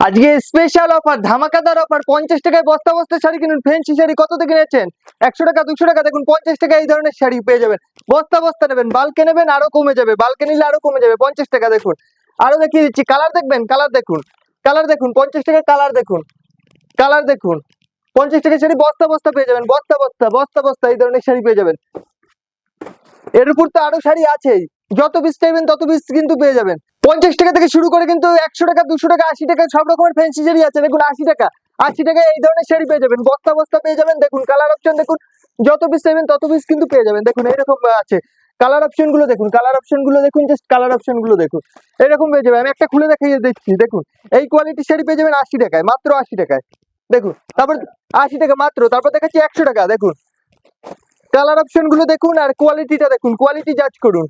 আজকে special offer, ধামাকাদার offer. 50 টাকায় বস্তা বস্তা শাড়ি কিনুন। ফ্যান্সি শাড়ি কত থেকে নিয়েছেন? 100 টাকা 200 টাকা, দেখুন 50 টাকা এই ধরনের শাড়ি পেয়ে যাবেন। বস্তা বস্তা নেবেন, বালকে নেবেন আরো কমে যাবে, বালকে নিলে আরো কমে যাবে। 50 টাকা দেখুন, আরো দেখিয়ে দিচ্ছি। কালার দেখবেন, কালার দেখুন, কালার দেখুন। 50 টাকা কালার দেখুন, কালার দেখুন। 50 টাকা শাড়ি বস্তা বস্তা পেয়ে যাবেন, বস্তা বস্তা বস্তা বস্তা এই ধরনের শাড়ি পেয়ে যাবেন। এর উপর তো আরো শাড়ি আছেই, যত পিস চাইবেন তত পিস কিন্তু পেয়ে যাবেন। 50 টাকা থেকে শুরু করে কিন্তু 100 টাকা 200 টাকা 80 টাকা সব রকমের ফ্যান্সি শাড়ি আছে। দেখুন 80 টাকা, 80 টাকায় এই ধরনের শাড়ি পেয়ে যাবেন, বস্তা বস্তা পেয়ে যাবেন। দেখুন কালার অপশন দেখুন, যত পিস চাইবেন তত পিস কিন্তু পেয়ে যাবেন। দেখুন এইরকম আছে, কালার অপশন গুলো দেখুন, কালার অপশন গুলো দেখুন, জাস্ট কালার অপশন গুলো দেখুন। এরকম পেয়ে যাবে, আমি একটা খুলে দেখিয়ে দিচ্ছি। দেখুন এই কোয়ালিটির শাড়ি পেয়ে যাবেন 80 টাকায়, মাত্র 80 টাকায়। দেখুন তারপর 80 টাকা মাত্র, তারপর দেখাচ্ছি 100 টাকা। দেখুন কালার অপশন গুলো দেখুন আর কোয়ালিটিটা দেখুন, কোয়ালিটি জাজ করুন।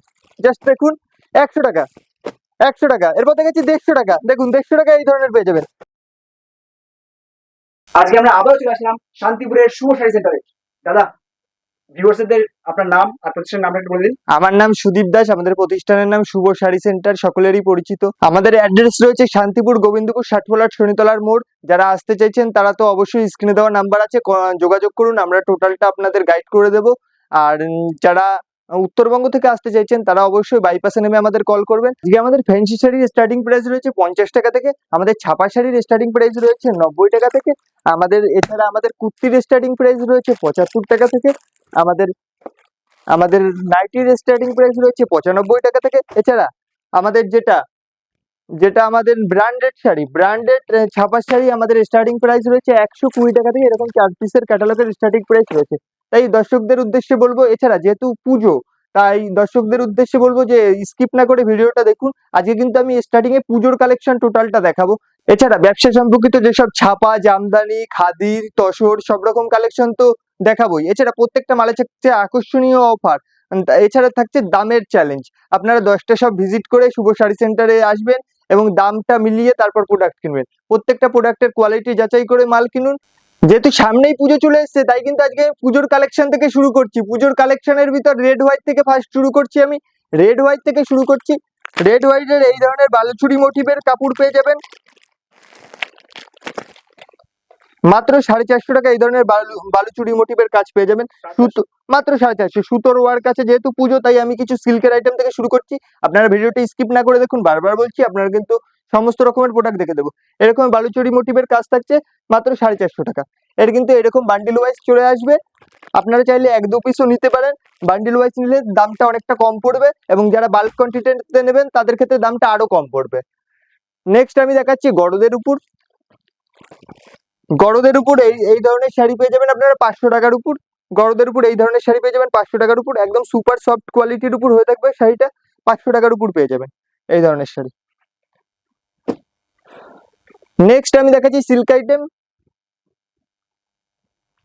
জাস্ট দেখুন 100 টাকা, 100 টাকা। এরপর দেখাচ্ছি 150 টাকা। দেখুন 150 টাকা এই ধরনের পেয়ে যাবেন। আজকে আমরা আবারও চলে আসলাম শান্তিপুরের শুভ শাড়ি সেন্টারে। দাদা, ভিউয়ার্সদের আপনার নাম আর প্রতিষ্ঠানের নামটা একটু বলে দিন। আমার নাম সুদীপ দাস, আমাদের প্রতিষ্ঠানের নাম শুভ শাড়ি সেন্টার, সকলেরই পরিচিত। আমাদের অ্যাড্রেস রয়েছে শান্তিপুর গোবিন্দপুর ষাটফলাট শনিতলার মোড়। যারা আসতে চাইছেন তারা তো অবশ্যই স্ক্রিনে দেওয়া নাম্বার আছে, যোগাযোগ করুন, আমরা টোটালটা আপনাদের গাইড করে দেব। আর যারা উত্তরবঙ্গ থেকে আসতে চাইছেন তারা অবশ্যই বাইপাসে নেমে আমাদের কল করবেন। আজকে আমাদের ফ্যান্সি শাড়ির স্টার্টিং প্রাইস রয়েছে 50 টাকা থেকে, আমাদের ছাপা শাড়ির স্টার্টিং প্রাইস রয়েছে 90 টাকা থেকে, এছাড়া আমাদের কুর্তির স্টার্টিং প্রাইস রয়েছে 75 টাকা থেকে, আমাদের আমাদের নাইটির স্টার্টিং প্রাইস রয়েছে 95 টাকা থেকে। এছাড়া আমাদের যেটা যেটা আমাদের ব্র্যান্ডেড শাড়ি, ব্র্যান্ডেড ছাপা শাড়ি, আমাদের স্টার্টিং প্রাইস রয়েছে 120 টাকা থেকে। এরকম 4 পিসের ক্যাটালগের স্টার্টিং প্রাইস রয়েছে। তাই দর্শকদের উদ্দেশ্যে বলবো, এছাড়া যেহেতু পুজো, তাই দর্শকদের উদ্দেশ্যে বলবো যে স্কিপ না করে ভিডিওটা দেখুন। আজকে কিন্তু আমি স্টার্টিং এ পুজোর কালেকশন টোটালটা দেখাবো। এছাড়া ব্যবসা সম্পর্কিত যেসব ছাপা, জামদানি, খাদির, তসর সব রকম কালেকশন তো দেখাবোই। এছাড়া প্রত্যেকটা মালে থাকছে আকর্ষণীয় অফার। এছাড়া থাকছে দামের চ্যালেঞ্জ। আপনারা 10টা সব ভিজিট করে শুভ শাড়ি সেন্টারে আসবেন এবং দামটা মিলিয়ে তারপর প্রোডাক্ট কিনবেন। প্রত্যেকটা প্রোডাক্টের কোয়ালিটি যাচাই করে মাল কিনুন। যেহেতু সামনেই পুজো চলে এসেছে, তাই কিন্তু আজকে পুজোর কালেকশন থেকে শুরু করছি। পুজোর কালেকশনের ভিতর রেড হোয়াইট থেকে ফার্স্ট শুরু করছি। আমি রেড হোয়াইট থেকে শুরু করছি। রেড হোয়াইটের এই ধরনের বালুচুরি মোটিভের কাপড় পেয়ে যাবেন মাত্র 450 টাকা। এই ধরনের বালুচুরি মোটিভের কাজ পেয়ে যাবেন সুতো, মাত্র 450। সুতোর ওয়ার্ক আছে, যেহেতু পুজো তাই আমি কিছু সিল্কের আইটেম থেকে শুরু করছি। আপনারা ভিডিওটি স্কিপ না করে দেখুন, বারবার বলছি, আপনারা কিন্তু সমস্ত রকমের প্রোডাক্ট দেখে দেবো। এরকম বালুচুরি মোটিভের কাজ থাকছে মাত্র 450 টাকা। এর কিন্তু এরকম বান্ডিল ওয়াইজ চলে আসবে, আপনারা চাইলে 1-2 পিসও নিতে পারেন। বান্ডিল ওয়াইজ নিলে দামটা অনেকটা কম পড়বে, এবং যারা বাল্ক কোয়ান্টিটিতে নেবেন তাদের ক্ষেত্রে দামটা আরো কম পড়বে। নেক্সট আমি দেখাচ্ছি গড়দের উপর। গড়দের উপর এই ধরনের শাড়ি পেয়ে যাবেন আপনারা 500 টাকার উপর। গড়দের উপর এই ধরনের শাড়ি পেয়ে যাবেন 500 টাকার উপর, একদম সুপার সফট কোয়ালিটির উপর হয়ে থাকবে শাড়িটা। 500 টাকার উপর পেয়ে যাবেন এই ধরনের শাড়ি। নেক্সট আমি দেখাচ্ছি সিল্ক আইটেম।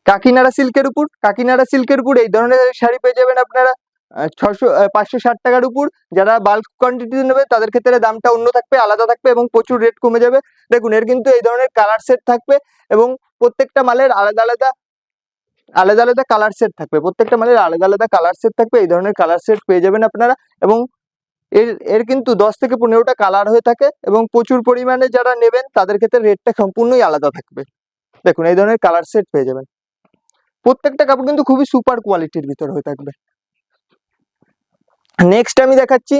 কাকিনাড়া সিল্কের উপর, কাকিনাড়া সিল্কের উপর এই ধরনের শাড়ি পেয়ে যাবেন আপনারা 560 টাকার উপর। যারা বাল্ক কোয়ান্টিটি নেবে তাদের ক্ষেত্রে দামটা অন্য থাকবে, আলাদা থাকবে, এবং প্রচুর রেট কমে যাবে। দেখুন এর কিন্তু এই ধরনের কালার সেট থাকবে, এবং প্রত্যেকটা মালের আলাদা আলাদা আলাদা আলাদা কালার সেট থাকবে। প্রত্যেকটা মালের আলাদা আলাদা কালার সেট থাকবে, এই ধরনের কালার সেট পেয়ে যাবেন আপনারা। এবং এর এর কিন্তু 10 থেকে 15টা কালার হয়ে থাকে, এবং প্রচুর পরিমাণে যারা নেবেন তাদের ক্ষেত্রে রেটটা সম্পূর্ণই আলাদা থাকবে। দেখুন এই ধরনের কালার সেট পেয়ে যাবেন। প্রত্যেকটা কাপড় কিন্তু খুবই সুপার কোয়ালিটির ভিতর হয়ে থাকবে। নেক্সট আমি দেখাচ্ছি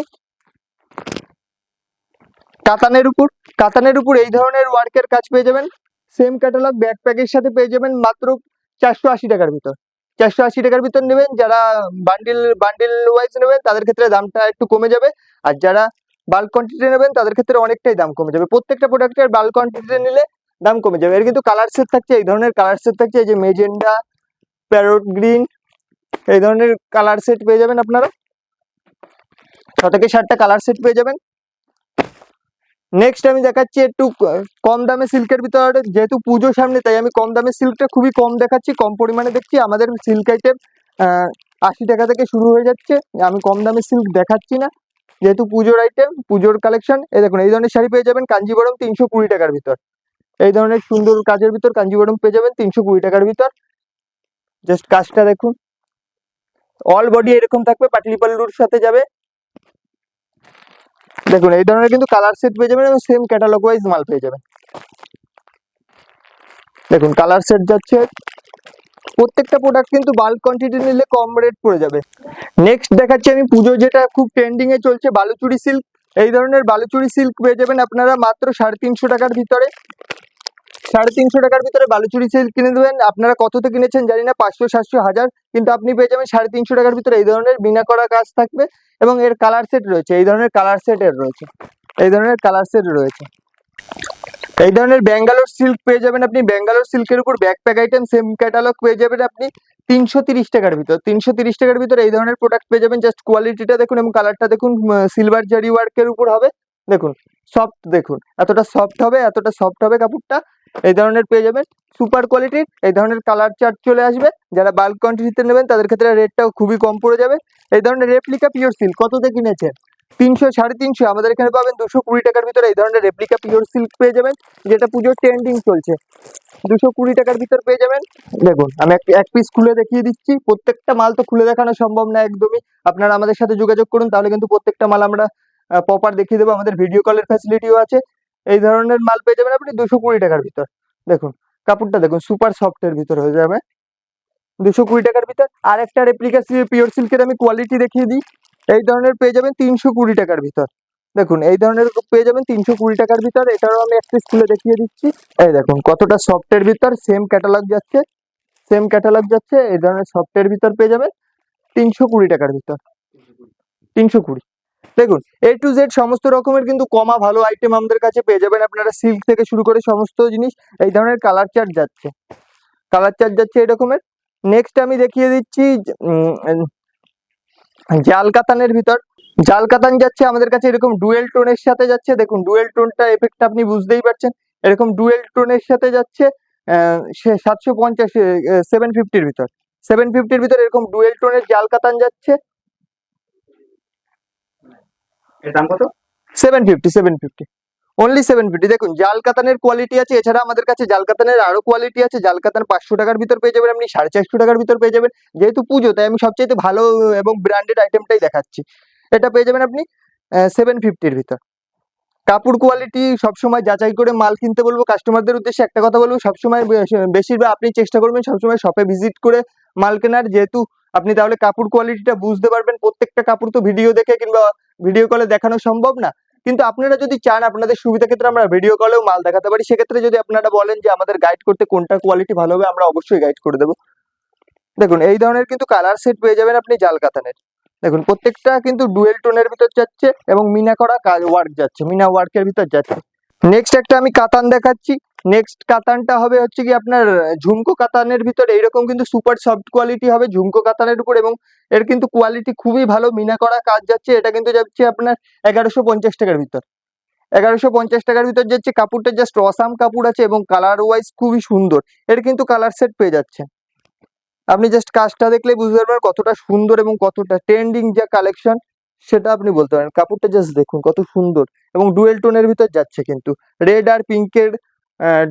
কাতানের উপর। কাতানের উপর এই ধরনের ওয়ার্কের কাজ পেয়ে যাবেন, সেম ক্যাটালগ ব্যাকপ্যাকের সাথে পেয়ে যাবেন মাত্র 480 টাকার ভিতর। 480 টাকার ভিতর নেবেন, যারা বান্ডিল বান্ডিল ওয়াইজ নেবেন তাদের ক্ষেত্রে দামটা একটু কমে যাবে, আর যারা বাল্ক কোয়ান্টিটি নেবেন তাদের ক্ষেত্রে অনেকটাই দাম কমে যাবে। প্রত্যেকটা প্রোডাক্টের বাল্ক কোয়ান্টিটি নিলে দাম কমে যাবে। এর কিন্তু কালার সেট থাকছে, এই ধরনের কালার সেট থাকছে, এই যে মেজেন্ডা, প্যারট গ্রিন, এই ধরনের কালার সেট পেয়ে যাবেন আপনারা। 6 থেকে 7টা কালার সেট পেয়ে যাবেন। নেক্সট আমি দেখাচ্ছি একটু কম দামে সিল্কের ভিতর। যেহেতু পুজো সামনে তাই আমি কম দামে সিল্কটা খুবই কম দেখাচ্ছি, কম পরিমাণে দেখছি। আমাদের সিল্ক আইটেম 80 টাকা থেকে শুরু হয়ে যাচ্ছে, আমি কম দামে সিল্ক দেখাচ্ছি না, যেহেতু পুজোর আইটেম, পুজোর কালেকশন। এই দেখুন এই ধরনের শাড়ি পেয়ে যাবেন কাঞ্জিবরম 320 টাকার ভিতর। এই ধরনের সুন্দর কাজের ভিতর কাঞ্জিবরম পেয়ে যাবেন 320 টাকার ভিতর। জাস্ট কাজটা দেখুন, অল বডি এরকম থাকবে, পাটলি পাল্লুর সাথে যাবে। দেখুন এই ধরনের কিন্তু কালার সেট পেয়ে যাবেন, এবং সেম ক্যাটালগ ওয়াইজ মাল পেয়ে যাবেন। দেখুন কালার সেট যাচ্ছে, প্রত্যেকটা প্রোডাক্ট কিন্তু বাল্ক কোয়ান্টিটি নিলে কম রেট পড়ে যাবে। নেক্সট দেখাচ্ছি আমি পুজো, যেটা খুব ট্রেন্ডিং এ চলছে, বালুচুরি সিল্ক। এই ধরনের বালুচুরি সিল্ক পেয়ে যাবেন আপনারা মাত্র 350 টাকার ভিতরে। 350 টাকার ভিতরে বালুচুরি সিল্ক কিনে দেবেন। আপনারা কততে কিনেছেন জানি না, 500, 700, 1000, কিন্তু আপনি পেয়ে যাবেন 350 টাকার ভিতরে। এই ধরনের বিনা করা কাজ থাকবে এবং এর কালার সেট রয়েছে, এই ধরনের কালার সেট এর রয়েছে, এই ধরনের কালার সেট রয়েছে। এই ধরনের ব্যাঙ্গালোর সিল্ক পেয়ে যাবেন আপনি, ব্যাঙ্গালোর সিল্কের উপর ব্যাকপ্যাক আইটেম সেম ক্যাটালগ পেয়ে যাবেন আপনি 330 টাকার ভিতর। 330 টাকার ভিতরে এই ধরনের প্রোডাক্ট পেয়ে যাবেন। জাস্ট কোয়ালিটিটা দেখুন এবং কালারটা দেখুন, সিলভার জারি ওয়ার্কের উপর হবে। দেখুন সফট, দেখুন এতটা সফট হবে, এতটা সফট হবে কাপড়টা। এই ধরনের পেয়ে যাবেন সুপার কোয়ালিটির। এই ধরনের কালার চার্ট চলে আসবে, যারা বাল্ক কোয়ান্টিটিতে নেবেন তাদের ক্ষেত্রে রেটটাও খুবই কম পড়ে যাবে। এই ধরনের রেপ্লিকা পিওর সিল্ক কততে কিনেছেন? 300, 350, আমাদের এখানে পাবেন 220 টাকার ভিতরে। এই ধরনের রেপ্লিকা পিওর সিল্ক পেয়ে যাবেন, যেটা পুজোর ট্রেন্ডিং চলছে, 220 টাকার ভিতর পেয়ে যাবেন। দেখুন আমি এক পিস খুলে দেখিয়ে দিচ্ছি, প্রত্যেকটা মাল তো খুলে দেখানো সম্ভব না একদমই। আপনারা আমাদের সাথে যোগাযোগ করুন, তাহলে কিন্তু প্রত্যেকটা মাল আমরা প্রপার দেখিয়ে দেবো। আমাদের ভিডিও কলের ফ্যাসিলিটিও আছে। এই ধরনের মাল পেয়ে যাবেন আপনি 220 টাকার ভিতর। দেখুন কাপড়টা দেখুন, সুপার সফটের ভিতর হয়ে যাবে 220 টাকার ভিতর। আর একটা রেপ্লিকা পিওর সিল্কের আমি কোয়ালিটি দেখিয়ে দিই। এই ধরনের পেয়ে যাবেন 320 টাকার ভিতর। দেখুন এই ধরনের পেয়ে যাবেন 320 টাকার ভিতর। এটারও আমি এক পিস খুলে দেখিয়ে দিচ্ছি। এই দেখুন কতটা সফটের ভিতর, সেম ক্যাটালগ যাচ্ছে, সেম ক্যাটালগ যাচ্ছে। এই ধরনের সফটের ভিতর পেয়ে যাবেন 320 টাকার ভিতর, 320। দেখুন A to Z সমস্ত রকমের কিন্তু কমা ভালো আইটেম আমাদের কাছে পেয়ে যাবেন আপনারা, সিল্ক থেকে শুরু করে সমস্ত জিনিস। এই ধরনের কালার চার্ট যাচ্ছে, কালার চার্ট যাচ্ছে এই রকমের। নেক্সট আমি দেখিয়ে দিচ্ছি জাল কাতানের ভিতর। জাল কাতান যাচ্ছে আমাদের কাছে এরকম ডুয়েল টোনের সাথে যাচ্ছে। দেখুন ডুয়েল টোনটা এফেক্ট আপনি বুঝতেই পারছেন, এরকম ডুয়েল টোনের সাথে যাচ্ছে 750, 750-র ভিতর। 750-র ভিতর এরকম ডুয়েল টোনের জাল কাতান যাচ্ছে। এর দাম কত? 750, 750, অনলি 750। দেখুন জাল কাতানের কোয়ালিটি আছে, এছাড়া আমাদের কাছে জাল কাতানের আরো কোয়ালিটি আছে। জাল কাতান 500 টাকার ভিতর পেয়ে যাবেন আপনি, 450 টাকার ভিতর পেয়ে যাবেন। যেহেতু পুজো তাই আমি সবচেয়ে ভালো এবং ব্র্যান্ডেড আইটেমটাই দেখাচ্ছি। এটা পেয়ে যাবেন আপনি 750-র ভিতর। কাপড় কোয়ালিটি সবসময় যাচাই করে মাল কিনতে বলবো। কাস্টমারদের উদ্দেশ্যে একটা কথা বলবো, সবসময় বেশিরভাগ আপনি চেষ্টা করবেন সবসময় শপে ভিজিট করে মাল কেনার, যেহেতু আপনি তাহলে কাপড় কোয়ালিটিটা বুঝতে পারবেন। প্রত্যেকটা কাপড় তো ভিডিও দেখে কিংবা ভিডিও কলে দেখানো সম্ভব না, কিন্তু আপনারা যদি চান আপনাদের সুবিধা ক্ষেত্রে আমরা ভিডিও কলেও মাল দেখাতে পারি। সেক্ষেত্রে যদি আপনারা বলেন যে আমাদের গাইড করতে কোনটা কোয়ালিটি ভালো হবে, আমরা অবশ্যই গাইড করে দেবো। দেখুন এই ধরনের কিন্তু কালার সেট পেয়ে যাবেন আপনি জাল কাতানের। দেখুন প্রত্যেকটা কিন্তু ডুয়েল টোনের ভিতর যাচ্ছে এবং মিনা করা কাজ ওয়ার্ক যাচ্ছে, মিনা ওয়ার্কের ভিতর যাচ্ছে। নেক্সট একটা আমি কাতান দেখাচ্ছি। নেক্সট কাতানটা হবে হচ্ছে কি আপনার ঝুমকো কাতানের ভিতরে। এইরকম কিন্তু সুপার সফট কোয়ালিটি হবে ঝুমকো কাতানের উপর, এবং এর কিন্তু কোয়ালিটি খুবই ভালো, মিনা করা কাজ যাচ্ছে। এটা কিন্তু যাচ্ছে আপনার 1150 টাকার ভিতর। 1150 টাকার ভিতর যাচ্ছে। কাপড়টা জাস্ট অসাম কাপড় আছে এবং কালার ওয়াইজ খুবই সুন্দর। এর কিন্তু কালার সেট পেয়ে যাচ্ছে, আপনি জাস্ট কাজটা দেখলে বুঝতে পারবেন কতটা সুন্দর এবং কতটা ট্রেন্ডিং যা কালেকশন সেটা আপনি বলতে পারেন। কাপড়টা জাস্ট দেখুন কত সুন্দর এবং ডুয়েল টোনের ভিতর যাচ্ছে, কিন্তু রেড আর পিঙ্কের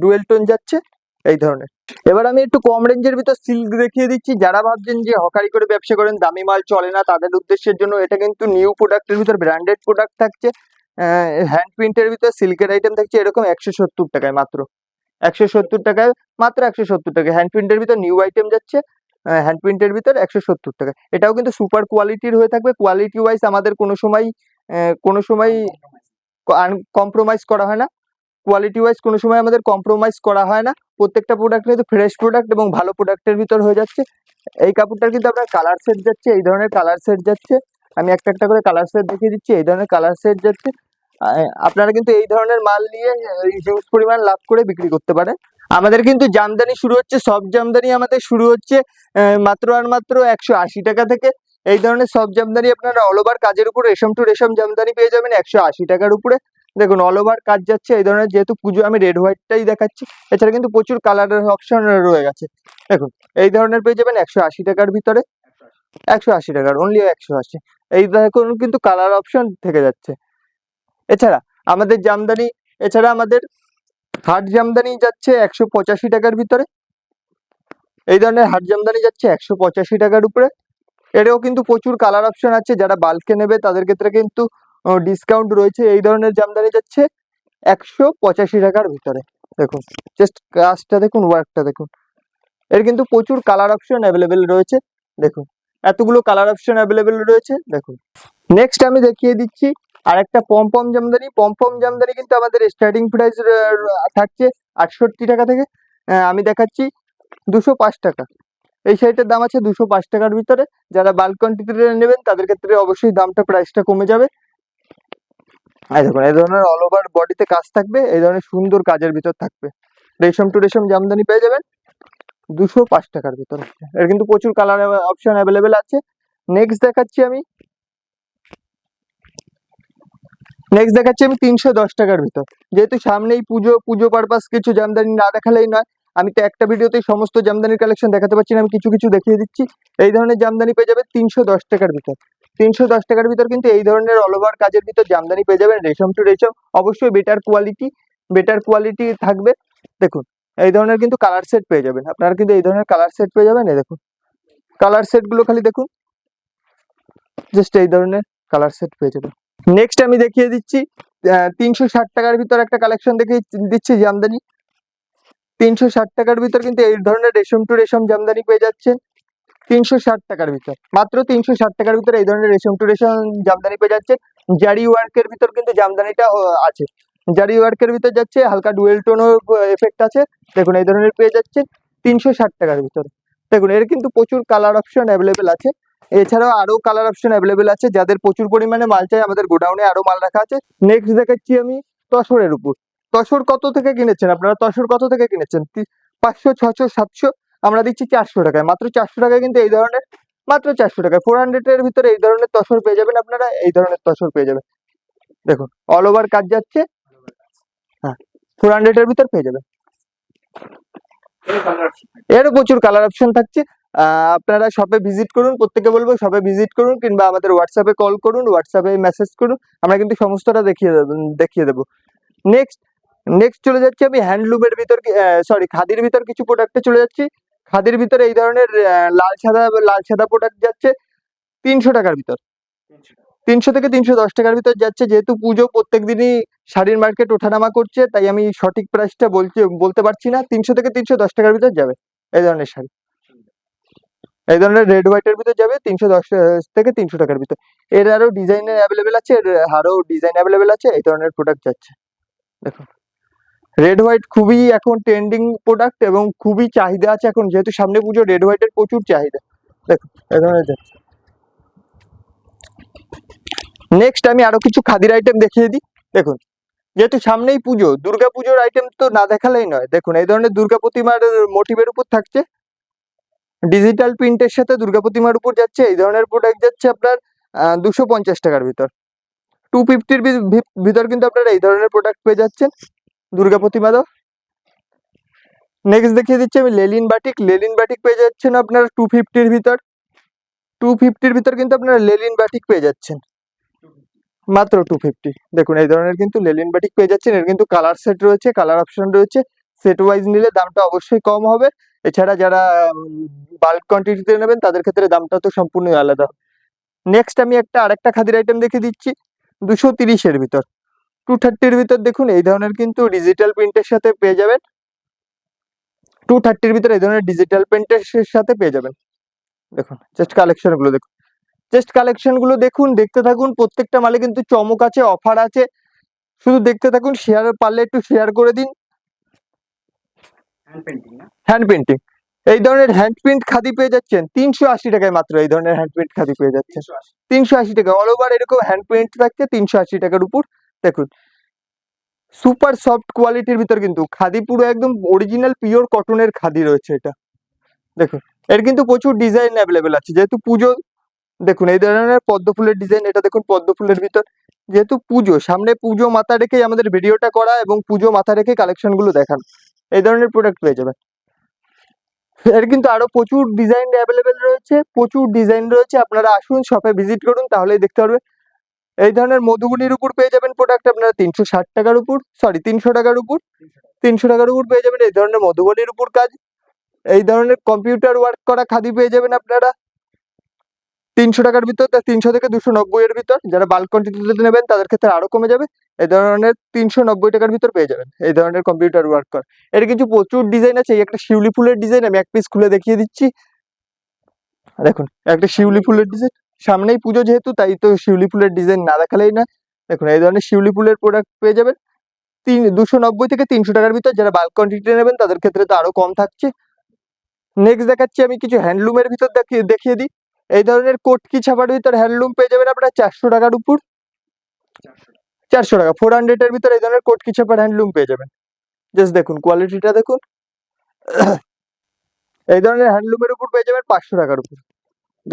ডুয়েল টোন যাচ্ছে এই ধরনের। এবার আমি একটু কম রেঞ্জের ভিতর সিল্ক দেখিয়ে দিচ্ছি। যারা ভাবছেন যে হকারি করে ব্যবসা করেন, দামি মাল চলে না, তাদের উদ্দেশ্যের জন্য এটা কিন্তু নিউ প্রোডাক্টের ভিতর ব্র্যান্ডেড প্রোডাক্ট থাকছে। হ্যান্ড প্রিন্টের ভিতর সিল্কের আইটেম থাকছে এরকম 170 টাকায়, মাত্র 170 টাকায়, মাত্র 170 টাকায় হ্যান্ড প্রিন্টের ভিতর নিউ আইটেম যাচ্ছে। হ্যান্ড প্রিন্টের ভিতর 170 টাকা। এটাও কিন্তু সুপার কোয়ালিটির হয়ে থাকবে। কোয়ালিটি ওয়াইজ আমাদের কোনো সময় কম্প্রোমাইজ করা হয় না। কোয়ালিটি ওয়াইজ কোনো সময় আমাদের কম্প্রোমাইজ করা হয় না। প্রত্যেকটা প্রোডাক্ট কিন্তু ফ্রেশ প্রোডাক্ট এবং ভালো প্রোডাক্টের ভিতর হয়ে যাচ্ছে। এই কাপড়টার কিন্তু আপনার কালার সেট যাচ্ছে, এই ধরনের কালার সেট যাচ্ছে। আমি একটা একটা করে কালার সেট দেখিয়ে দিচ্ছি। এই ধরনের কালার সেট যাচ্ছে। আপনারা কিন্তু এই ধরনের মাল নিয়ে হিউজ পরিমাণ লাভ করে বিক্রি করতে পারেন। আমাদের কিন্তু জামদানি শুরু হচ্ছে, সব জামদানি আমাদের শুরু হচ্ছে মাত্র আর মাত্র 180 টাকা থেকে। এই ধরনের সব জামদানি আপনারা অল ওভার কাজের উপর রেশম টু রেশম জামদানি পেয়ে যাবেন 180 টাকার উপরে। দেখুন অল ওভার কাজ যাচ্ছে এই ধরনের। যেহেতু পুজো আমি রেড হোয়াইটটাই দেখাচ্ছি, এছাড়া কিন্তু প্রচুর কালারের অপশন রয়ে গেছে। দেখুন এই ধরনের পেয়ে যাবেন 180 টাকার ভিতরে, 180 টাকার, অনলি 180। এই দেখুন কিন্তু কালার অপশন থেকে যাচ্ছে। এছাড়া আমাদের হাট জামদানি যাচ্ছে 185 টাকার ভিতরে। এই ধরনের হাট জামদানি যাচ্ছে 185 টাকার উপরে। এরও কিন্তু প্রচুর কালার অপশন আছে, যারা বাল্কে নেবে তাদের ক্ষেত্রে কিন্তু ডিসকাউন্ট রয়েছে। এই ধরনের জামদানি যাচ্ছে 185 টাকার ভিতরে। দেখুন জাস্ট কাজটা দেখুন, ওয়ার্কটা দেখুন। এর কিন্তু প্রচুর কালার অপশন অ্যাভেলেবেল রয়েছে, দেখুন এতগুলো কালার অপশন অ্যাভেলেবেল রয়েছে দেখুন। নেক্সট আমি দেখিয়ে দিচ্ছি আরেকটা পমপম জামদানি। পমপম জামদানি কিন্তু আমাদের স্টার্টিং প্রাইস থাকছে 68 টাকা থেকে। আমি দেখাচ্ছি 205 টাকা। এই শাড়িটার দাম আছে 205 টাকার ভিতরে। যারা বাল্ক কোয়ান্টিটিতে নেবেন তাদের ক্ষেত্রে অবশ্যই দামটা প্রাইসটা কমে যাবে। এই দেখুন এই ধরনের অল ওভার বডিতে কাজ থাকবে, এই ধরনের সুন্দর কাজের ভিতর থাকবে। রেশম টু রেশম জামদানি পেয়ে যাবেন 205 টাকার ভিতরে। এর কিন্তু প্রচুর কালার অপশন অ্যাভেলেবেল আছে। নেক্সট দেখাচ্ছি আমি 310 টাকার ভিতর। যেহেতু সামনেই পুজো, পুজো পারপাস কিছু জামদানি না দেখালেই নয়। আমি তো একটা ভিডিওতেই সমস্ত জামদানির কালেকশন দেখাতে পারছি না, আমি কিছু কিছু দেখিয়ে দিচ্ছি। এই ধরনের জামদানি পেয়ে যাবে 310 টাকার ভিতর। 310 টাকার ভিতর কিন্তু এই ধরনের অল ওভার কাজের ভিতর জামদানি পেয়ে যাবেন রেশম টু রেশম। অবশ্যই বেটার কোয়ালিটি থাকবে। দেখুন এই ধরনের কিন্তু কালার সেট পেয়ে যাবেন আপনারা, কিন্তু এই ধরনের কালার সেট পেয়ে যাবেন। এই দেখুন কালার সেট গুলো খালি দেখুন, জাস্ট এই ধরনের কালার সেট পেয়ে যাবেন। নেক্সট আমি দেখিয়ে দিচ্ছি 360 টাকার ভিতর একটা কালেকশন দেখিয়ে দিচ্ছি জামদানি। 360 টাকার ভিতর কিন্তু এই ধরনের রেশম টু রেশম জামদানি পেয়ে যাচ্ছেন 360 টাকার ভিতর। মাত্র 360 টাকার ভিতরে এই ধরনের রেশম টু রেশম জামদানি পেয়ে যাচ্ছে। জারি ওয়ার্কের ভিতর কিন্তু জামদানিটা আছে, জারি ওয়ার্কের ভিতর যাচ্ছে, হালকা ডুয়েল টোন এফেক্ট আছে। দেখুন এই ধরনের পেয়ে যাচ্ছে 360 টাকার ভিতরে। দেখুন এর কিন্তু প্রচুর কালার অপশন অ্যাভেলেবেল আছে। এছাড়াও আরো কালার অপশন অ্যাভেলেবেল আছে। যাদের প্রচুর পরিমাণে মাল চাই আমাদের গোডাউনে আরো মাল রাখা আছে। নেক্সট দেখাচ্ছি আমি তসরের উপর। তসর কত থেকে কিনেছেন আপনারা? তসর কত থেকে কিনেছেন? 500, 600, 700, আমরা দিচ্ছি 400 টাকায়। মাত্র 400 টাকায় কিন্তু এই ধরনের, মাত্র 400 টাকায় 400 এর ভিতরে এই ধরনের তসর পেয়ে যাবেন আপনারা। এই ধরনের তসর পেয়ে যাবেন, দেখুন অল ওভার কাজ যাচ্ছে। হ্যাঁ 400 এর ভিতর পেয়ে যাবেন। এরও প্রচুর কালার অপশন থাকছে। আপনারা শপে ভিজিট করুন, প্রত্যেকে বলবো শপে ভিজিট করুন, কিংবা আমাদের হোয়াটসঅ্যাপে কল করুন, হোয়াটসঅ্যাপে মেসেজ করুন, আমরা কিন্তু সমস্তটা দেখিয়ে দেবো। নেক্সট নেক্সট চলে যাচ্ছি আমি হ্যান্ডলুমের ভিতর, সরি খাদির ভিতর কিছু প্রোডাক্টে চলে যাচ্ছি। খাদির ভিতরে এই ধরনের লাল সাদা প্রোডাক্ট যাচ্ছে 300 টাকার ভিতর। 300 থেকে 310 টাকার ভিতর যাচ্ছে। যেহেতু পুজো, প্রত্যেক দিনই শাড়ির মার্কেট ওঠানামা করছে, তাই আমি সঠিক প্রাইসটা বলতে পারছি না। 300 থেকে 310 টাকার ভিতর যাবে এই ধরনের শাড়ি। এই ধরনের রেড হোয়াইটের ভিতর যাবে 310 থেকে 300 টাকার ভিতর। এর আরো ডিজাইনের অ্যাভেলেবেল আছে, এর আরো ডিজাইন অ্যাভেলেবেল আছে। এই ধরনের প্রোডাক্ট যাচ্ছে। দেখুন রেড হোয়াইট খুবই এখন ট্রেন্ডিং প্রোডাক্ট এবং খুবই চাহিদা আছে এখন, যেহেতু সামনে পুজো রেড হোয়াইটের প্রচুর চাহিদা। দেখুন এই ধরনের যাচ্ছে। নেক্সট আমি আরো কিছু খাদির আইটেম দেখিয়ে দিই। দেখুন যেহেতু সামনেই পুজো, দুর্গা পুজোর আইটেম তো না দেখালেই নয়। দেখুন এই ধরনের দুর্গা প্রতিমার মোটিভের উপর থাকছে, ডিজিটাল প্রিন্টের সাথে দুর্গা প্রতিমার উপর যাচ্ছে। এই ধরনের প্রোডাক্ট যাচ্ছে আপনার 250 টাকার ভিতর। 250-র ভিতর কিন্তু আপনারা এই ধরনের প্রোডাক্ট পেয়ে যাচ্ছেন দুর্গা প্রতিমা দাও। নেক্সট দেখিয়ে দিচ্ছি আমি লেলিন বাটিক। লেলিন বাটিক পেয়ে যাচ্ছেন আপনারা 250-র ভিতর। 250-র ভিতর কিন্তু আপনারা লেলিন বাটিক পেয়ে যাচ্ছেন মাত্র 250। দেখুন এই ধরনের কিন্তু লেলিন বাটিক পেয়ে যাচ্ছেন। এর কিন্তু কালার সেট রয়েছে, কালার অপশন রয়েছে। সেট ওয়াইজ নিলে দামটা অবশ্যই কম হবে। এছাড়া যারা বাল্ক কোয়ান্টিটিতে নেবেন তাদের ক্ষেত্রে দামটা তো সম্পূর্ণই আলাদা। নেক্সট আমি আরেকটা খাদির আইটেম দেখিয়ে দিচ্ছি 230-এর ভিতর। 230-র ভিতর দেখুন এই ধরনের কিন্তু ডিজিটাল প্রিন্টের সাথে পেয়ে যাবেন। 230-র ভিতর এই ধরনের ডিজিটাল প্রিন্টের সাথে পেয়ে যাবেন। দেখুন জাস্ট কালেকশনগুলো দেখুন, দেখতে থাকুন। প্রত্যেকটা মালে কিন্তু চমক আছে, অফার আছে, শুধু দেখতে থাকুন। শেয়ার পারলে একটু শেয়ার করে দিন। হ্যান্ড পেন্টিং এই ধরনের হ্যান্ড প্রিন্ট খাদি পেয়ে যাচ্ছেন 380 টাকায়। মাত্র এই ধরনের হ্যান্ড প্রিন্ট খাদি পেয়ে যাচ্ছেন 380 টাকা। অল ওভার এরকম হ্যান্ড প্রিন্ট থাকছে 380 টাকার উপর। দেখুন সুপার সফট কোয়ালিটির ভিতর কিন্তু খাদি, পুরো একদম অরিজিনাল পিওর কটনের খাদি রয়েছে এটা। দেখুন এর কিন্তু প্রচুর ডিজাইন অ্যাভেলেবেল আছে, যেহেতু পুজো। দেখুন এই ধরনের পদ্ম ফুলের ডিজাইন, এটা দেখুন পদ্ম ফুলের ভিতর। যেহেতু পুজো, সামনে পুজো মাথা রেখে আমাদের ভিডিওটা করা এবং পুজো মাথা রেখে কালেকশন গুলো দেখান। এই ধরনের প্রোডাক্ট পেয়ে যাবেন। এর কিন্তু আরো প্রচুর ডিজাইন অ্যাভেলেবেল রয়েছে, প্রচুর ডিজাইন রয়েছে। আপনারা আসুন শপে ভিজিট করুন, তাহলেই দেখতে পারবেন। এই ধরনের মধুবনীর উপর পেয়ে যাবেন প্রোডাক্ট আপনারা 360 টাকার উপর, সরি 300 টাকার উপর। 300 টাকার উপর পেয়ে যাবেন এই ধরনের মধুবনীর উপর কাজ। এই ধরনের কম্পিউটার ওয়ার্ক করা খাদি পেয়ে যাবেন আপনারা 300 টাকার ভিতর, 300 থেকে 290 এর ভিতর। যারা বাল্ক কোয়ান্টিটিতে নেবেন তাদের ক্ষেত্রে আরো কমে যাবে। এই ধরনের 390 টাকার ভিতর পেয়ে যাবেন এই ধরনের কম্পিউটার ওয়ার্ক কর। এর কিছু প্রচুর ডিজাইন আছে। এই একটা শিউলি ফুলের ডিজাইন, আমি এক পিস খুলে দেখিয়ে দিচ্ছি। দেখুন একটা শিউলি ফুলের ডিজাইন, সামনেই পুজো যেহেতু তাই তো শিউলি ফুলের ডিজাইন না দেখালেই না। দেখুন এই ধরনের শিউলি ফুলের প্রোডাক্ট পেয়ে যাবেন 290 থেকে 300 টাকার ভিতর। যারা বাল্ক কোয়ান্টিটি নেবেন তাদের ক্ষেত্রে তো আরো কম থাকছে। নেক্সট দেখাচ্ছি আমি কিছু হ্যান্ডলুমের ভিতর দেখিয়ে দিই। এই ধরনের কোটকি ছাপার ভিতর হ্যান্ডলুম পেয়ে যাবেন আপনারা 400 টাকার উপর। 400 টাকা 400 এর ভিতর এই ধরনের কোটকি ছাপার হ্যান্ডলুম পেয়ে যাবেন। জাস্ট দেখুন কোয়ালিটিটা দেখুন। এই ধরনের হ্যান্ডলুমের উপর পেয়ে যাবেন 500 টাকার উপর।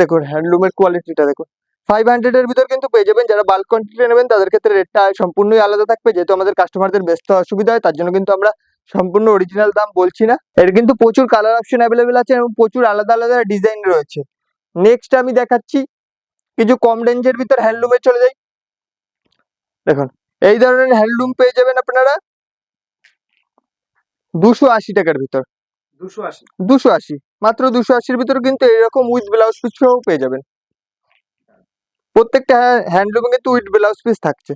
দেখুন হ্যান্ডলুমের কোয়ালিটিটা দেখুন। 500 এর ভিতর কিন্তু পেয়ে যাবেন। যারা বাল্ক কোয়ান্টিটি নেবেন তাদের ক্ষেত্রে রেটটা সম্পূর্ণই আলাদা থাকবে, যেহেতু আমাদের কাস্টমারদের বেচতে অসুবিধা হয়, তার জন্য কিন্তু আমরা সম্পূর্ণ অরিজিনাল দাম বলছি না। এর কিন্তু প্রচুর কালার অপশন অ্যাভেলেবেল আছে এবং প্রচুর আলাদা আলাদা ডিজাইন রয়েছে। নেক্সট আমি দেখাচ্ছি কিছু কম রেঞ্জের ভিতর হ্যান্ডলুমে চলে যাই। দেখুন এই ধরনের হ্যান্ডলুম পেয়ে যাবেন আপনারা 280 টাকার ভিতর। 280। 280, মাত্র 280-র ভিতর কিন্তু এরকম উইথ ব্লাউজ পিস সহ পেয়ে যাবেন। প্রত্যেকটা হ্যান্ডলুমে কিন্তু উইথ ব্লাউজ পিস থাকছে।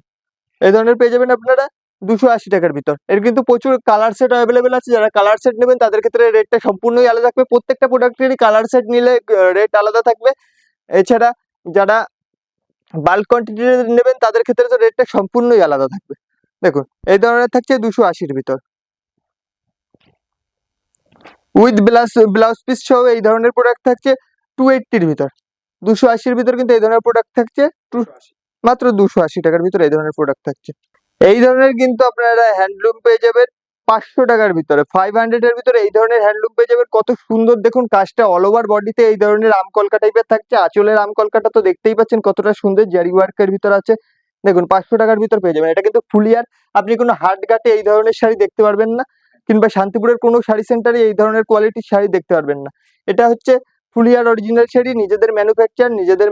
এই ধরনের পেয়ে যাবেন আপনারা 280 টাকার ভিতর। এর কিন্তু প্রচুর কালার সেট অ্যাভেলেবেল আছে। যারা কালার সেট নেবেন তাদের ক্ষেত্রে রেটটা সম্পূর্ণই আলাদা থাকবে। প্রত্যেকটা প্রোডাক্টেরই কালার সেট নিলে রেট আলাদা থাকবে। এছাড়া যারা বাল্ক কোয়ান্টিটি নেবেন তাদের ক্ষেত্রে তো রেটটা সম্পূর্ণই আলাদা থাকবে। দেখুন এই ধরনের থাকছে 280-র ভিতর উইথ ব্লাউজ পিস সহ। এই ধরনের প্রোডাক্ট থাকছে 280-র ভিতর। 280-র ভিতর কিন্তু এই ধরনের প্রোডাক্ট থাকছে মাত্র 280 টাকার ভিতর। এই ধরনের প্রোডাক্ট থাকছে। এই ধরনের কিন্তু আপনারা হ্যান্ডলুম পেয়ে যাবেন 500 টাকার ভিতরে। 500-এর ভিতরে এই ধরনের হ্যান্ডলুম পেয়ে যাবেন। কত সুন্দর দেখুন কাজটা, অল ওভার বডিতে এই ধরনের আমকলকা টাইপের থাকছে। আঁচলের আমকলকাটা তো দেখতেই পাচ্ছেন কতটা সুন্দর জারি ওয়ার্কের ভিতর আছে। দেখুন 500 টাকার ভিতর পেয়ে যাবেন। এটা কিন্তু ফুলিয়ার, আপনি কোনো হাট ঘাটে এই ধরনের শাড়ি দেখতে পারবেন না, কিংবা শান্তিপুরের কোনো শাড়ি সেন্টারে এই ধরনের কোয়ালিটির শাড়ি দেখতে পারবেন না। এটা হচ্ছে ফুলিয়ার অরিজিনাল শাড়ি, নিজেদের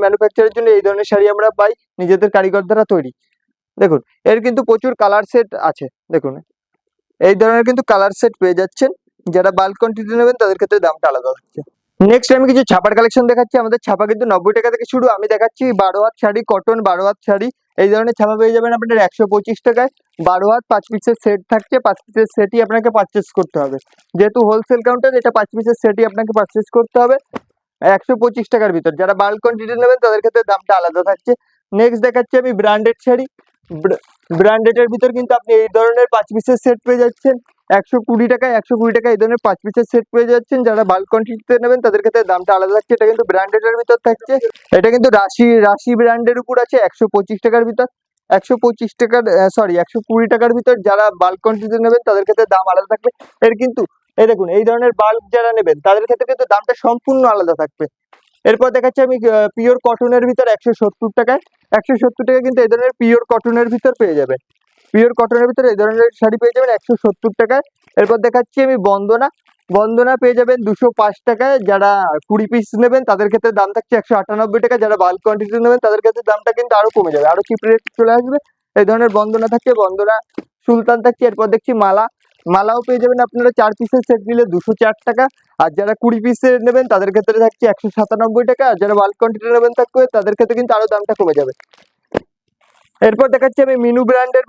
ম্যানুফ্যাকচারের জন্য এই ধরনের শাড়ি আমরা পাই, নিজেদের কারিগর দ্বারা তৈরি। দেখুন এর কিন্তু প্রচুর কালার সেট আছে। দেখুন এই ধরনের কিন্তু কালার সেট পেয়ে যাচ্ছেন। যারা বাল্ক কোয়ান্টিটি নেবেন তাদের ক্ষেত্রে দামটা আলাদা হচ্ছে। নেক্সট আমি কিছু ছাপার কালেকশন দেখাচ্ছি। আমাদের ছাপা কিন্তু 90 টাকা থেকে শুরু। আমি দেখাচ্ছি 12 হাত শাড়ি, কটন 12 হাত শাড়ি। এই ধরনের ছাপা পেয়ে যাবেন আপনার 125 টাকায়। 12 হাত 5 পিসের সেট থাকছে। 5 পিসের সেটই আপনাকে পারচেস করতে হবে, যেহেতু হোলসেল কাউন্টার, এটা 5 পিসের সেটই আপনাকে পারচেস করতে হবে 125 টাকার ভিতর। যারা বাল্ক কোয়ান্টিটি নেবেন তাদের ক্ষেত্রে দামটা আলাদা থাকছে। নেক্সট দেখাচ্ছি আমি ব্র্যান্ডেড শাড়ি। ব্র্যান্ডেড এর ভিতর কিন্তু আপনি এই ধরনের 5 পিসের সেট পেয়ে যাচ্ছেন 120 টাকায়। 120 টাকায় এই ধরনের 5 পিসের সেট পেয়ে যাচ্ছেন। যারা বাল্ক কোয়ান্টিটিতে নেবেন তাদের ক্ষেত্রে দামটা আলাদা থাকছে। এটা কিন্তু ব্র্যান্ডেড এর ভিতর থাকছে। এটা কিন্তু রাশি ব্র্যান্ডের উপর আছে 125 টাকার ভিতর। 125 টাকার 120 টাকার ভিতর। যারা বাল্ক কোয়ান্টিটিতে নেবেন তাদের ক্ষেত্রে দাম আলাদা থাকবে। এর কিন্তু এই দেখুন এই ধরনের বাল্ক যারা নেবেন তাদের ক্ষেত্রে কিন্তু দামটা সম্পূর্ণ আলাদা থাকবে। এরপর দেখাচ্ছি আমি পিওর কটনের ভিতর 170 টাকায়। 170 টাকা কিন্তু এই ধরনের পিওর কটনের ভিতর পেয়ে যাবেন। পিওর কটনের ভিতরে এই ধরনের শাড়ি পেয়ে যাবেন 170 টাকায়। এরপর দেখাচ্ছি আমি বন্দনা পেয়ে যাবেন 205 টাকায়। যারা 20 পিস নেবেন তাদের ক্ষেত্রে দাম থাকছে 198 টাকা। যারা বাল্ক কোয়ান্টিটি নেবেন তাদের ক্ষেত্রে দামটা কিন্তু আরো কমে যাবে, আরো চিপ রেট চলে আসবে। এই ধরনের বন্দনা থাকছে, বন্দনা সুলতান থাকছে। এরপর দেখছি মালাও পেয়ে যাবেন আপনারা 4 পিসের সেট নিলে 204 টাকা। আর যারা 20 পিসের নেবেন তাদের ক্ষেত্রে থাকছে 197 টাকা। আর যারা বাল্ক কোয়ান্টিটি নেবেন থাকবে তাদের ক্ষেত্রে কিন্তু আরো দামটা কমে যাবে। এরপর দেখাচ্ছি আমি মিনু ব্র্যান্ডের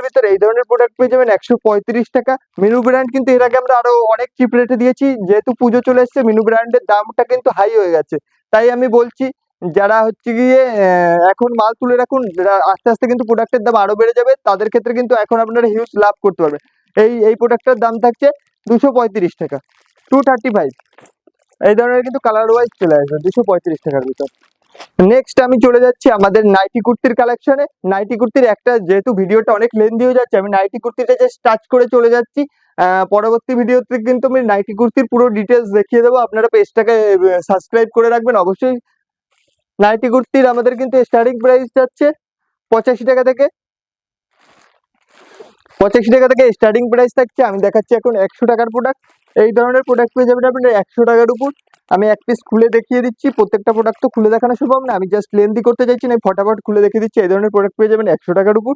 ভিতর এই ধরনের প্রোডাক্ট পেয়ে যাবেন 135 টাকা। মিনু ব্র্যান্ড কিন্তু এর আগে আমরা আরো অনেক চিপ রেটে দিয়েছি, যেহেতু পুজো চলে এসেছে মিনু ব্র্যান্ডের দামটা কিন্তু হাই হয়ে গেছে। তাই আমি বলছি যারা হচ্ছে গিয়ে এখন মাল তুলে রাখুন, আস্তে আস্তে কিন্তু প্রোডাক্টের দাম আরো বেড়ে যাবে, তাদের ক্ষেত্রে কিন্তু এখন আপনারা হিউজ লাভ করতে পারবেন। এই প্রোডাক্টের দাম থাকছে 235 টাকা, 235। এই ধরনের কিন্তু কালার ওয়াইজ চলে আসবে 235 টাকার ভিতর। নেক্সট আমি চলে যাচ্ছি আমাদের নাইটি কুর্তির কালেকশনে। নাইটি কুর্তির একটা, যেহেতু ভিডিওটা অনেক লেন্দি হয়ে যাচ্ছে, আমি নাইটি কুর্তিটা জাস্ট টাচ করে চলে যাচ্ছি। পরবর্তী ভিডিওতে কিন্তু আমি নাইটি কুর্তির পুরো ডিটেলস দেখিয়ে দেবো। আপনারা পেজটাকে সাবস্ক্রাইব করে রাখবেন অবশ্যই। নাইটি কুর্তির আমাদের কিন্তু স্টার্টিং প্রাইস যাচ্ছে 85 টাকা থেকে। 85 টাকা থেকে স্টার্টিং প্রাইস থাকছে। আমি দেখাচ্ছি এখন 100 টাকার প্রোডাক্ট। এই ধরনের প্রোডাক্ট পেয়ে যাবেন আপনারা 100 টাকার উপর। আমি এক পিস খুলে দেখিয়ে দিচ্ছি। প্রত্যেকটা প্রোডাক্ট তো খুলে দেখানো সম্ভব না, আমি জাস্ট লেন্দি করতে চাইছি না, ফটাফট খুলে দেখিয়ে দিচ্ছি। এই ধরনের প্রোডাক্ট পেয়ে যাবেন 100 টাকার উপর।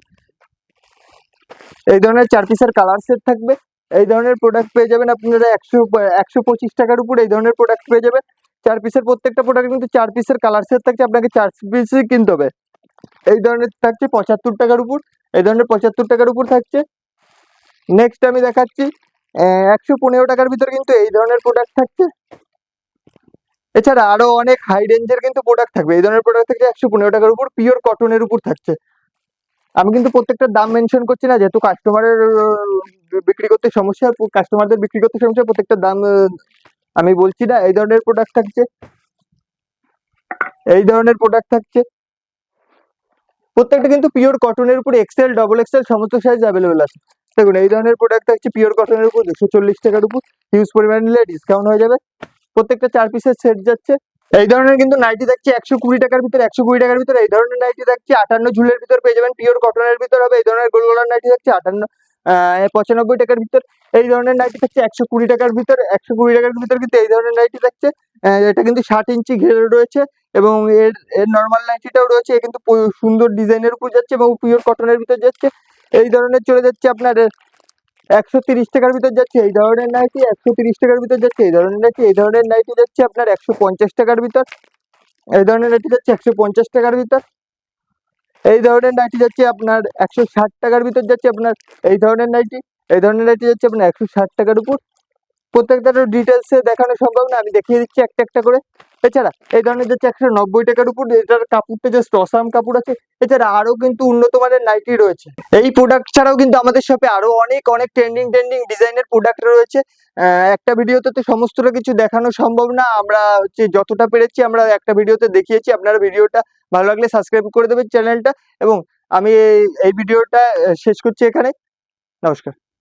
এই ধরনের 4 পিসের কালার সেট থাকবে। এই ধরনের প্রোডাক্ট পেয়ে যাবেন আপনারা 125 টাকার উপর। এই ধরনের প্রোডাক্ট পেয়ে যাবেন 4 পিসের প্রত্যেকটা প্রোডাক্ট কিন্তু 4 পিসের কালার সেট থাকছে, আপনাকে 4 পিসই কিনতে হবে। এই ধরনের থাকছে 75 টাকার উপর, এই ধরনের 75 টাকার উপর থাকছে। নেক্সট আমি দেখাচ্ছি 115 টাকার ভিতর কিন্তু এই ধরনের প্রোডাক্ট থাকছে। এছাড়া আরো অনেক হাই রেঞ্জের কিন্তু প্রোডাক্ট থাকবে। এই ধরনের প্রোডাক্ট থাকছে 115 টাকার উপর, পিওর কটনের উপর থাকছে। আমি কিন্তু প্রত্যেকটা দাম মেনশন করছি না, যেহেতু কাস্টমারের বিক্রি করতে সমস্যা, কাস্টমারদের বিক্রি করতে সমস্যা, প্রত্যেকটা দাম আমি বলছি না। এই ধরনের প্রোডাক্ট থাকছে, এই ধরনের প্রোডাক্ট থাকছে। প্রত্যেকটা কিন্তু পিওর কটনের উপর, এক্সেল ডবল এক্সেল সমস্ত সাইজ অ্যাভেলেবেল আছে। দেখুন এই ধরনের প্রোডাক্ট থাকছে পিওর কটনের উপর 240 টাকার উপর, হিউজ পরিমাণে নিলে ডিসকাউন্ট হয়ে যাবে। প্রত্যেকটা 4 পিসের সেট যাচ্ছে। এই ধরনের কিন্তু নাইটি থাকছে 120 টাকার ভিতরে, 120 টাকার ভিতরে এই ধরনের নাইটি থাকছে 58 ঝুলের ভিতর পেয়ে যাবেন, পিওর কটনের ভিতর হবে। এই ধরনের গোল গলার নাইটি থাকছে 95 টাকার ভিতর। এই ধরনের নাইটি থাকছে 120 টাকার ভিতর, 120 টাকার ভিতর কিন্তু এই ধরনের নাইটি থাকছে। এটা কিন্তু 60 ইঞ্চি ঘের রয়েছে এবং এর এর নর্মাল নাইটিটাও রয়েছে। এ কিন্তু সুন্দর ডিজাইনের উপর যাচ্ছে এবং পিওর কটনের ভিতর যাচ্ছে। এই ধরনের চলে যাচ্ছে আপনার 130 টাকার ভিতর যাচ্ছে এই ধরনের নাইটি, 130 টাকার ভিতর যাচ্ছে এই ধরনের নাইটি। এই ধরনের নাইটি যাচ্ছে আপনার 150 টাকার ভিতর, এই ধরনের নাইটি যাচ্ছে 150 টাকার ভিতর। এই ধরনের নাইটি যাচ্ছে আপনার 160 টাকার ভিতর যাচ্ছে আপনার এই ধরনের নাইটি। এই ধরনের নাইটি যাচ্ছে আপনার 160 টাকার উপর। প্রত্যেকটার ডিটেলসে দেখানো সম্ভব না, আমি দেখিয়ে দিচ্ছি একটা একটা করে। এছাড়া এই ধরনের যাচ্ছে 190 টাকার উপর, এটার কাপড়টা জাস্ট অসাম কাপড় আছে। এছাড়া আরো কিন্তু উন্নত মানের নাইটি রয়েছে। এই প্রোডাক্ট ছাড়াও কিন্তু আমাদের শপে আরো অনেক অনেক ট্রেন্ডিং ডিজাইনের প্রোডাক্ট রয়েছে। একটা ভিডিওতে তো সমস্তটা কিছু দেখানো সম্ভব না, আমরা হচ্ছে যতটা পেরেছি আমরা একটা ভিডিওতে দেখিয়েছি। আপনারা ভিডিওটা ভালো লাগলে সাবস্ক্রাইব করে দেবেন চ্যানেলটা, এবং আমি এই ভিডিওটা শেষ করছি এখানে। নমস্কার।